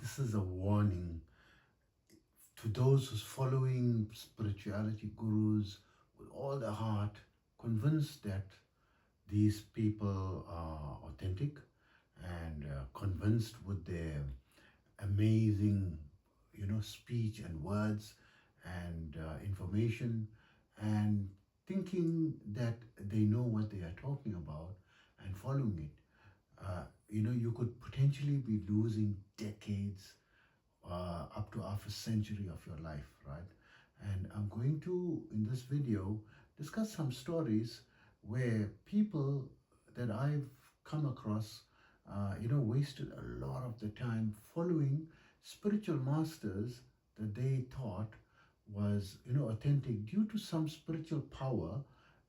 this is a warning to those who's following spirituality gurus with all their heart, convinced that these people are authentic and convinced with their amazing, speech and words and information, and thinking that they know what they are talking about and following it. You could potentially be losing decades, up to half a century of your life, right? And I'm going to, in this video, discuss some stories where people that I've come across, wasted a lot of the time following spiritual masters that they thought was, authentic due to some spiritual power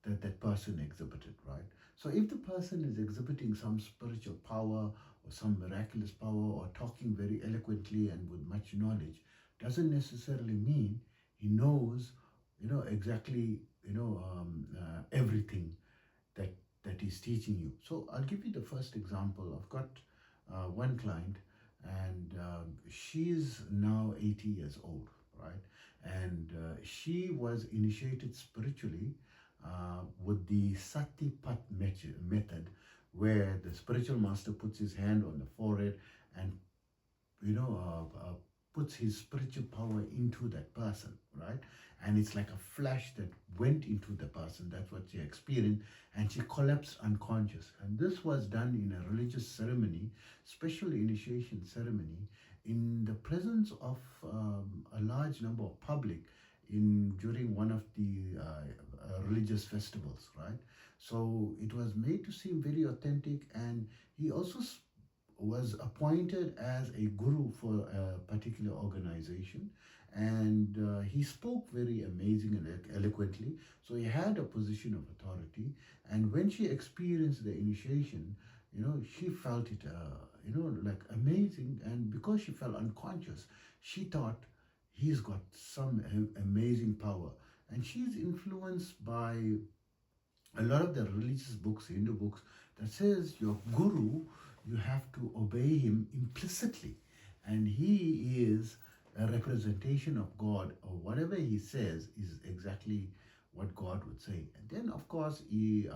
that that person exhibited, right? So if the person is exhibiting some spiritual power or some miraculous power or talking very eloquently and with much knowledge, doesn't necessarily mean he knows, exactly, everything that that he's teaching you. So I'll give you the first example. I've got one client, and she's now 80 years old, right? And she was initiated spiritually with the Satipat method, where the spiritual master puts his hand on the forehead and puts his spiritual power into that person, right? And it's like a flash that went into the person. That's what she experienced, and she collapsed unconscious. And this was done in a religious ceremony, special initiation ceremony, in the presence of a large number of public in during one of the religious festivals, right? So it was made to seem very authentic, and he also was appointed as a guru for a particular organization, and he spoke very amazing and eloquently, so he had a position of authority. And when she experienced the initiation, she felt it like amazing, and because she felt unconscious, she thought he's got some amazing power. And she's influenced by a lot of the religious books, Hindu books, that says your guru, you have to obey him implicitly, and he is a representation of God, or whatever he says is exactly what God would say. And then of course he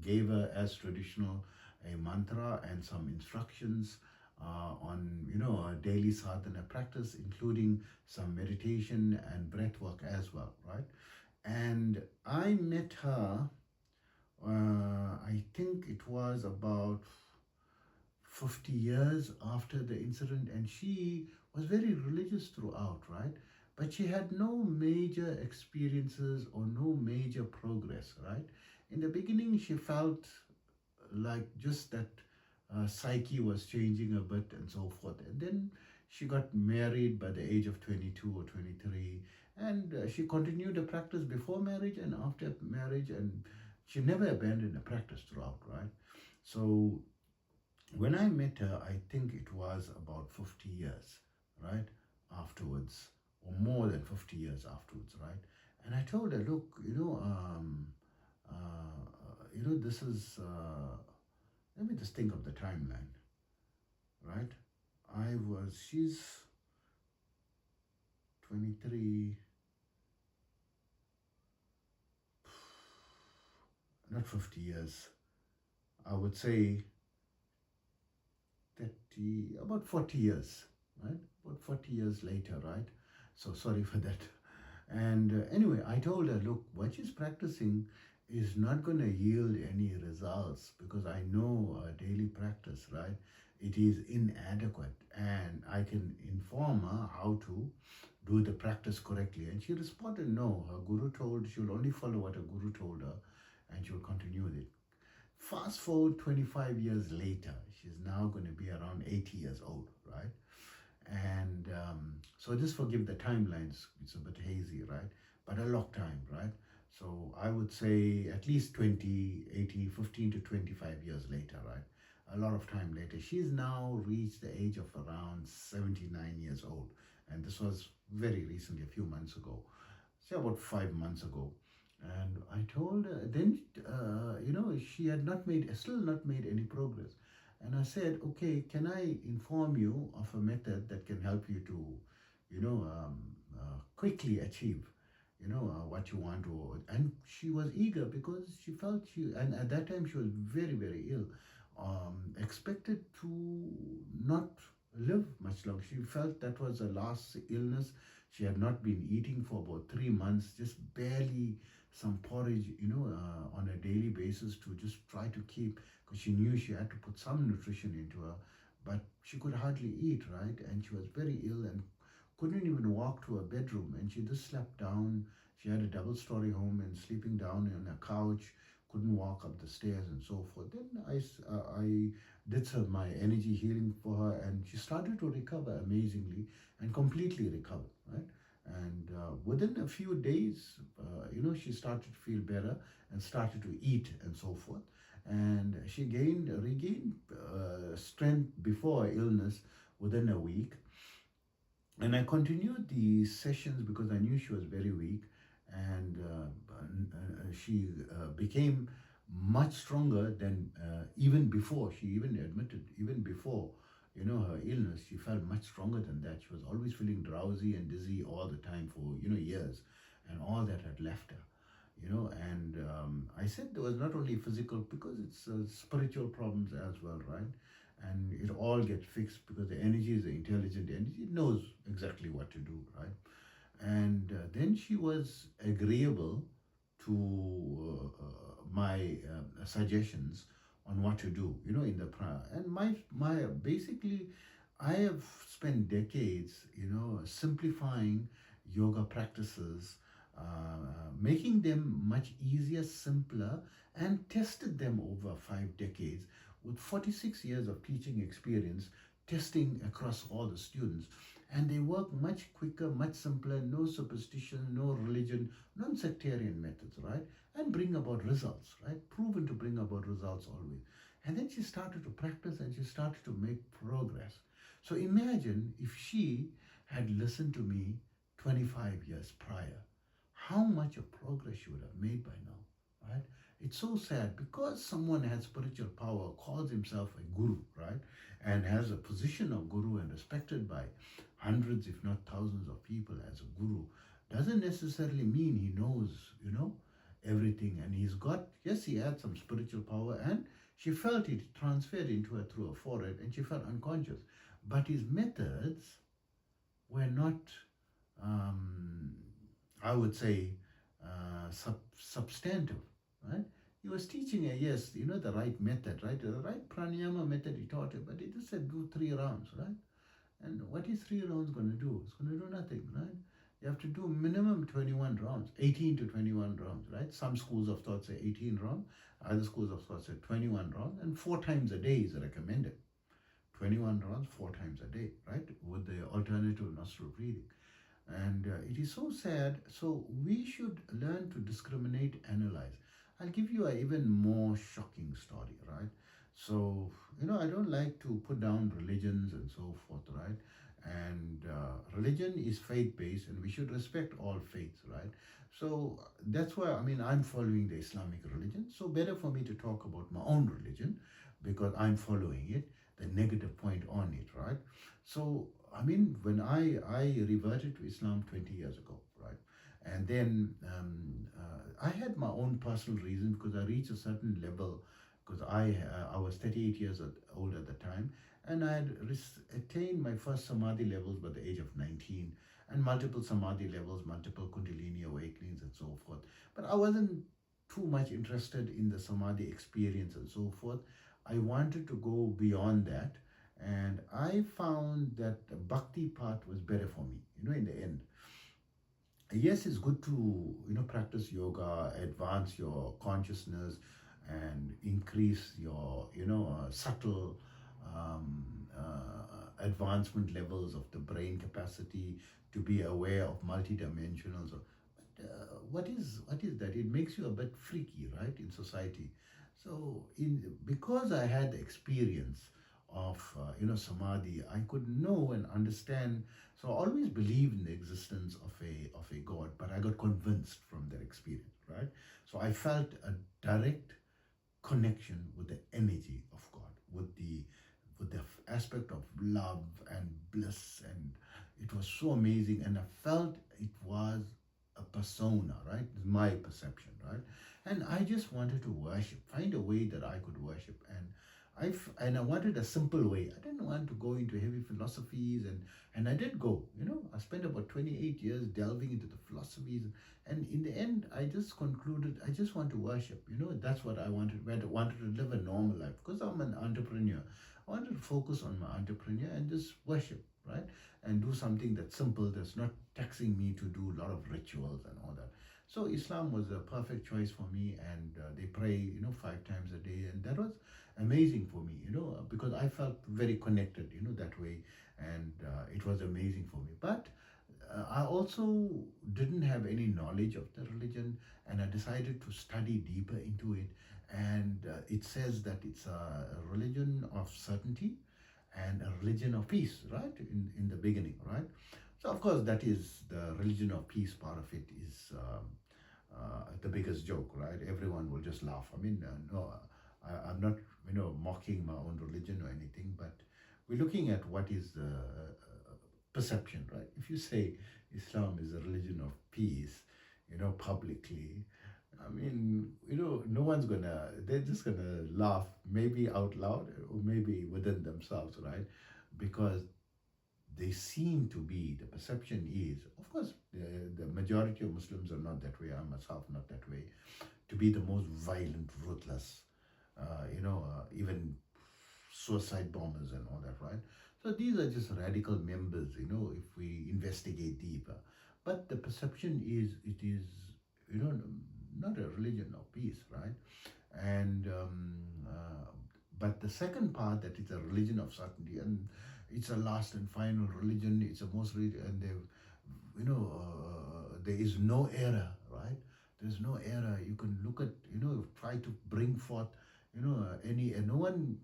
gave her, as traditional, a mantra and some instructions on a daily sadhana practice, including some meditation and breath work as well, right? And I met her, I think it was about 50 years after the incident, and she was very religious throughout, right? But she had no major experiences or no major progress, right? In the beginning, she felt like just that psyche was changing a bit and so forth. And then she got married by the age of 22 or 23, and she continued the practice before marriage and after marriage, and she never abandoned the practice throughout, right? So when I met her, I think it was about 50 years, right, afterwards, or more than 50 years afterwards, right? And I told her, look, this is, let me just think of the timeline, right? She's 23, not 50 years, I would say 30, about 40 years, right? About 40 years later, right? So sorry for that. And anyway, I told her, look, what she's practicing is not going to yield any results, because I know daily practice, right? It is inadequate, and I can inform her how to do the practice correctly. And she responded, no, her guru told she'll only follow what her guru told her, and she'll continue with it. Fast forward 25 years later, she's now going to be around 80 years old, right? And so just forgive the timelines, it's a bit hazy, right? But a long time, right? So I would say at least 20, 80, 15 to 25 years later, right? A lot of time later. She's now reached the age of around 79 years old. And this was very recently, a few months ago. Say about 5 months ago. And I told her, then, she had still not made any progress. And I said, okay, can I inform you of a method that can help you to, quickly achieve, what you want to. And she was eager because she felt and at that time she was very, very ill, expected to not live much longer. She felt that was her last illness. She had not been eating for about 3 months, just barely some porridge, on a daily basis to just try to keep, because she knew she had to put some nutrition into her, but she could hardly eat, right? And she was very ill and couldn't even walk to her bedroom, and she just slept down. She had a double-story home and sleeping down on a couch, couldn't walk up the stairs and so forth. Then I did some my energy healing for her, and she started to recover amazingly and completely recover, right? And within a few days, she started to feel better and started to eat and so forth. And she regained strength before her illness within a week. And I continued the sessions because I knew she was very weak, and she became much stronger than even before. She even admitted, even before her illness, she felt much stronger than that. She was always feeling drowsy and dizzy all the time for years, and all that had left her. And I said there was not only physical, because it's spiritual problems as well, right? And it all gets fixed because the energy is the intelligent energy. It knows exactly what to do, right? And then she was agreeable to my suggestions on what to do, in the prayer. And my basically, I have spent decades, simplifying yoga practices, making them much easier, simpler, and tested them over 5 decades with 46 years of teaching experience, testing across all the students. And they work much quicker, much simpler, no superstition, no religion, non-sectarian methods, right? And bring about results, right? Proven to bring about results always. And then she started to practice and she started to make progress. So imagine if she had listened to me 25 years prior, how much of progress she would have made by now, right? It's so sad because someone has spiritual power, calls himself a guru, right? And has a position of guru and respected by hundreds, if not thousands of people as a guru, doesn't necessarily mean he knows, everything. And he's got, yes, he had some spiritual power, and she felt it transferred into her through her forehead, and she felt unconscious. But his methods were not, I would say, substantive, right? He was teaching her, yes, the right method, right? The right pranayama method he taught her, but he just said do 3 rounds, right? And what is 3 rounds going to do? It's going to do nothing, right? You have to do minimum 21 rounds, 18 to 21 rounds, right? Some schools of thought say 18 rounds, other schools of thought say 21 rounds, and 4 times a day is recommended. 21 rounds, 4 times a day, right? With the alternative nostril breathing. And it is so sad. So we should learn to discriminate, analyze. I'll give you an even more shocking story, right? So, I don't like to put down religions and so forth, right? And religion is faith-based, and we should respect all faiths, right? So that's why, I'm following the Islamic religion. So better for me to talk about my own religion because I'm following it, the negative point on it, right? So, when I reverted to Islam 20 years ago, right? And then I had my own personal reason because I reached a certain level because I was 38 years old at the time, and I had attained my first Samadhi levels by the age of 19, and multiple Samadhi levels, multiple Kundalini awakenings and so forth. But I wasn't too much interested in the Samadhi experience and so forth. I wanted to go beyond that, and I found that the Bhakti path was better for me, in the end. Yes, it's good to, practice yoga, advance your consciousness, and increase your, subtle advancement levels of the brain capacity to be aware of multidimensionals. But what is that? It makes you a bit freaky, right, in society. So, because I had the experience of samadhi, I could know and understand. So I always believed in the existence of a God, but I got convinced from that experience, right? So I felt a direct connection with the energy of God, with the aspect of love and bliss, and it was so amazing. And I felt it was a persona, right? It's my perception, right? And I just wanted to worship, find a way that I could worship, and I wanted a simple way. I didn't want to go into heavy philosophies, and I did go. I spent about 28 years delving into the philosophies, and in the end, I just concluded I just want to worship. That's what I wanted. I wanted to live a normal life because I'm an entrepreneur. I wanted to focus on my entrepreneur and just worship, right? And do something that's simple, that's not taxing me to do a lot of rituals and all that. So Islam was a perfect choice for me, and they pray, 5 times a day, and that was amazing for me, because I felt very connected, that way, and it was amazing for me. But I also didn't have any knowledge of the religion, and I decided to study deeper into it. And it says that it's a religion of certainty and a religion of peace, right? In the beginning, right? So of course that is the religion of peace. Part of it is the biggest joke, right? Everyone will just laugh. I mean, no, I'm not, mocking my own religion or anything, but we're looking at what is the perception, right? If you say Islam is a religion of peace, publicly, I mean, no one's they're just gonna laugh, maybe out loud or maybe within themselves, right? Because they seem to be, the perception is, of course, the majority of Muslims are not that way. I myself not that way, to be the most violent, ruthless, even suicide bombers and all that, right? So these are just radical members, if we investigate deeper. But the perception is, it is, not a religion of peace, right? And but the second part, that it's a religion of certainty, and it's a last and final religion. It's a most and there is no error, right? There's no error. You can look at, try to bring forth, any and no one,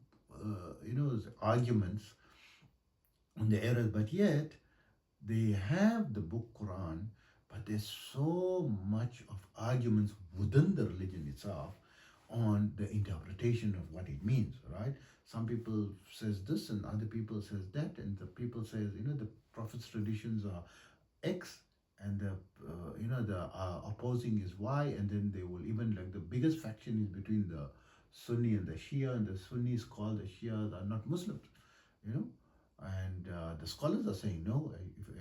arguments on the errors, but yet they have the book Quran, but there's so much of arguments within the religion itself on the interpretation of what it means, right? Some people says this and other people says that, and the people says, the Prophet's traditions are X, and the opposing is Y, and then they will even, like, the biggest faction is between the Sunni and the Shia, and the Sunnis call the Shia are not Muslims, and the scholars are saying no.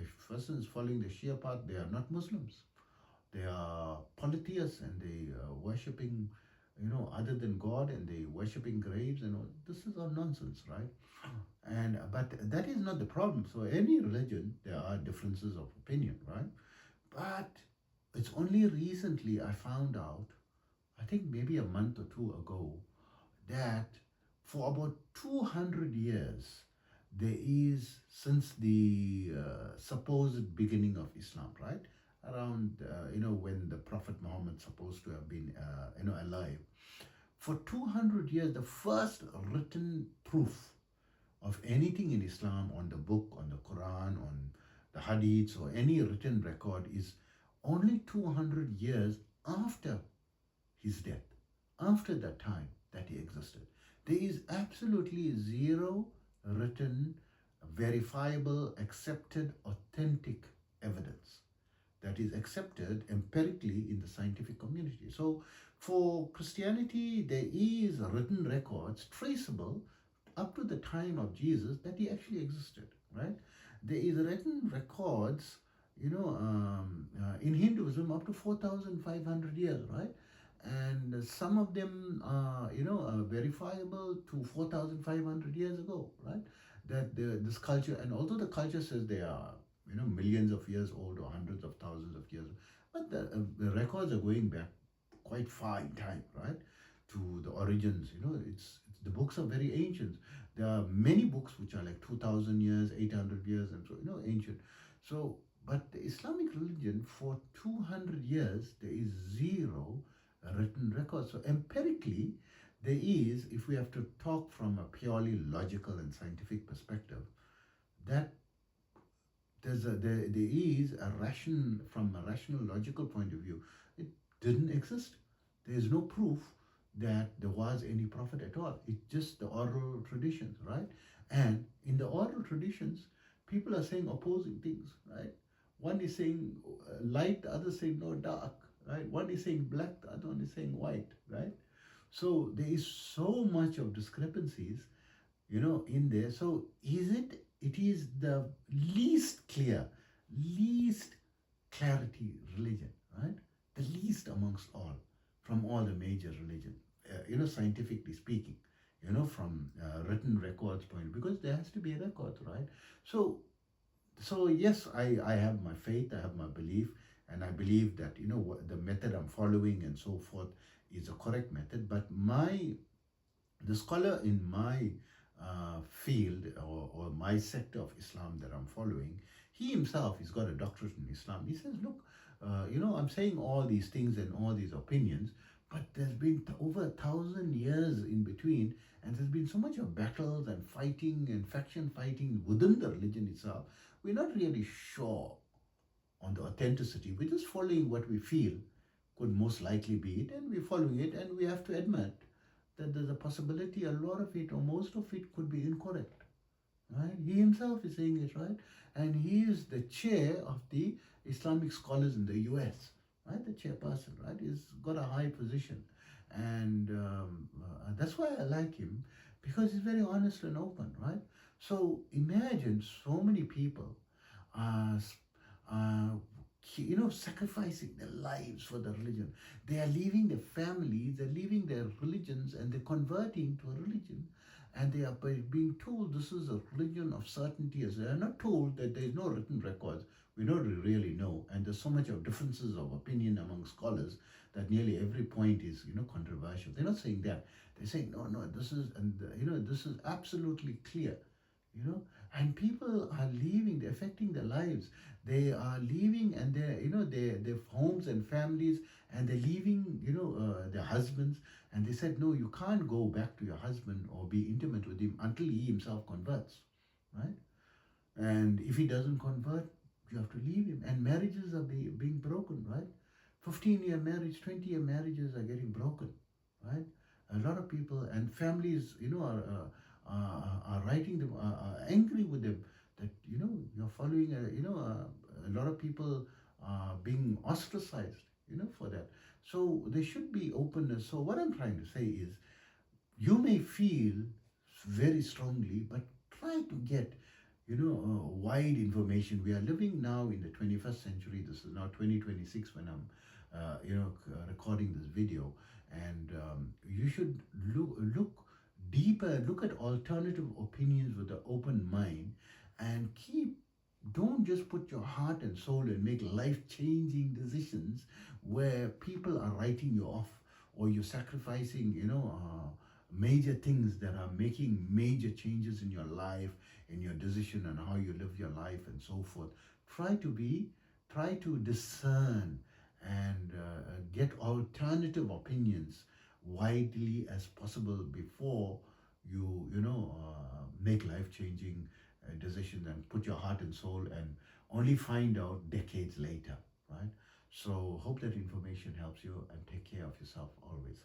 If a person is following the Shia path, they are not Muslims. They are polytheists, and they are worshipping, other than God, and they worshipping graves, and all. This is all nonsense, right? And but that is not the problem. So any religion, there are differences of opinion, right? But it's only recently I found out, I think maybe a month or two ago, that for about 200 years, there is, since the supposed beginning of Islam, right? Around, when the Prophet Muhammad supposed to have been, alive. For 200 years, the first written proof of anything in Islam, on the book, on the Quran, on the Hadiths, or any written record, is only 200 years after his death, after that time that he existed. There is absolutely zero written, verifiable, accepted, authentic evidence that is accepted empirically in the scientific community. So for Christianity, there is written records traceable up to the time of Jesus that he actually existed, right? There is written records, in Hinduism up to 4,500 years, right? And some of them are, verifiable to 4,500 years ago, right? That this culture, and although the culture says they are, millions of years old or hundreds of thousands of years, but the records are going back quite far in time, right? To the origins, it's the books are very ancient. There are many books which are like 2,000 years, 800 years, and so, ancient. So, but the Islamic religion, for 200 years, there is zero written record. So empirically, there is, if we have to talk from a purely logical and scientific perspective, that there is a from a rational logical point of view, it didn't exist. There is no proof that there was any prophet at all. It's just the oral traditions, right? And in the oral traditions, people are saying opposing things, right? One is saying light, the other saying no, dark, right? One is saying black, the other one is saying white, right? So there is so much of discrepancies, in there. So it is the least clear, least clarity religion, right? The least amongst all, from all the major religions, scientifically speaking, from written records point, because there has to be a record, right? So yes, I have my faith, I have my belief, and I believe that the method I'm following and so forth is a correct method. But the scholar in my field, or my sector of Islam that I'm following, he himself, he's got a doctorate in Islam. He says, look, I'm saying all these things and all these opinions, but there's been over 1,000 years in between, and there's been so much of battles and fighting and faction fighting within the religion itself. We're not really sure on the authenticity. We're just following what we feel could most likely be it, and we're following it, and we have to admit that there's a possibility a lot of it or most of it could be incorrect, right? He himself is saying it, right? And he is the chair of the Islamic scholars in the US, right? The chairperson, right? He's got a high position, and that's why I like him, because he's very honest and open, right? So imagine so many people uh, uh, sacrificing their lives for the religion. They are leaving their families, they're leaving their religions, and they're converting to a religion. And they are being told this is a religion of certainty. As they are not told that there is no written records. We don't really know. And there's so much of differences of opinion among scholars that nearly every point is, controversial. They're not saying that. They're saying, no, this is, and this is absolutely clear, and people are leaving, they're affecting their lives. They are leaving, and their homes and families, and they're leaving, their husbands. And they said, no, you can't go back to your husband or be intimate with him until he himself converts, right? And if he doesn't convert, you have to leave him. And marriages are being broken, right? 15-year marriage, 20-year marriages are getting broken, right? A lot of people and families, are writing them, are angry with them, that you're following a lot of people being ostracized, for that. So there should be openness. So what I'm trying to say is, you may feel very strongly, but try to get wide information. We are living now in the 21st century. This is now 2026 when I'm recording this video. And you should look deeper, look at alternative opinions with an open mind, and don't just put your heart and soul and make life-changing decisions where people are writing you off, or you're sacrificing major things that are making major changes in your life, in your decision and how you live your life and so forth. Try to discern and get alternative opinions widely as possible before you make life-changing decisions and put your heart and soul, and only find out decades later, right? So hope that information helps you, and take care of yourself always.